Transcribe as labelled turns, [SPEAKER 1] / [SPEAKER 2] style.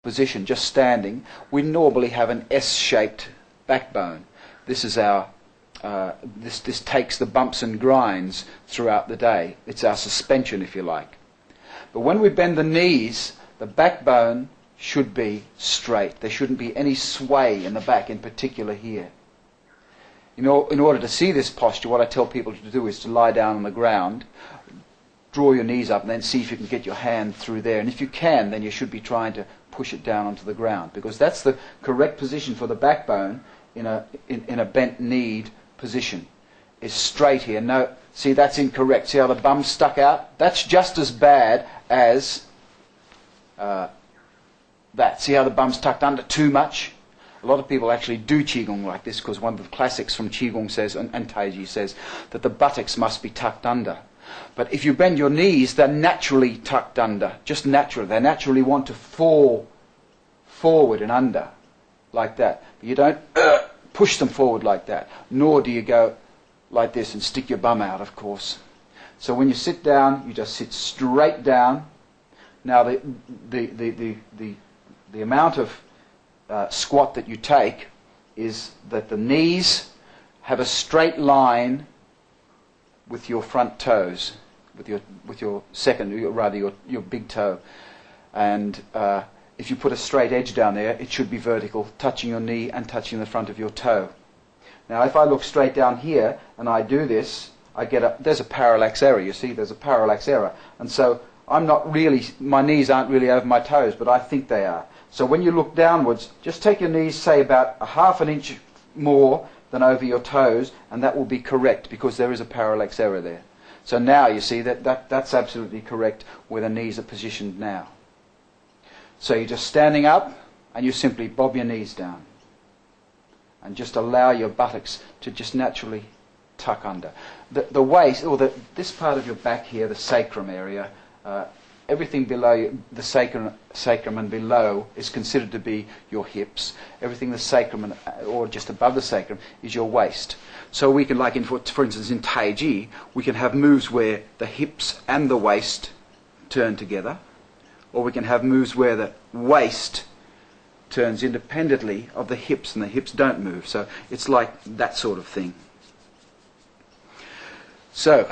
[SPEAKER 1] position, just standing, we normally have an S-shaped backbone. This is our this takes the bumps and grinds throughout the day. It's our suspension, if you like. But when we bend the knees, the backbone should be straight. There shouldn't be any sway in the back, in particular here. In order to see this posture, what I tell people to do is to lie down on the ground, draw your knees up, and then see if you can get your hand through there. And if you can, then you should be trying to push it down onto the ground, because that's the correct position for the backbone in a bent-kneed position. Is straight here. No, see, that's incorrect. See how the bum's stuck out? That's just as bad as that. See how the bum's tucked under too much? A lot of people actually do Qigong like this, because one of the classics from Qigong says, and Montaigue says, that the buttocks must be tucked under. But if you bend your knees, they're naturally tucked under, just naturally. They naturally want to fall forward and under, like that. But you don't push them forward like that, nor do you go like this and stick your bum out, of course. So when you sit down, you just sit straight down. Now the amount of squat that you take is that the knees have a straight line with your front toes, with your second, rather your big toe, and if you put a straight edge down there, it should be vertical, touching your knee and touching the front of your toe. Now, if I look straight down here and I do this, there's a parallax error. You see, there's a parallax error, and so my knees aren't really over my toes, but I think they are. So when you look downwards, just take your knees, say about a half an inch more than over your toes, and that will be correct, because there is a parallax error there. So now you see that's absolutely correct where the knees are positioned now. So you're just standing up, and you simply bob your knees down, and just allow your buttocks to just naturally tuck under. The waist, or this part of your back here, the sacrum area, everything below the sacrum and below is considered to be your hips. Everything the sacrum or just above the sacrum is your waist. So we can, like for instance in Tai Chi, we can have moves where the hips and the waist turn together, or we can have moves where the waist turns independently of the hips and the hips don't move. So it's like that sort of thing. So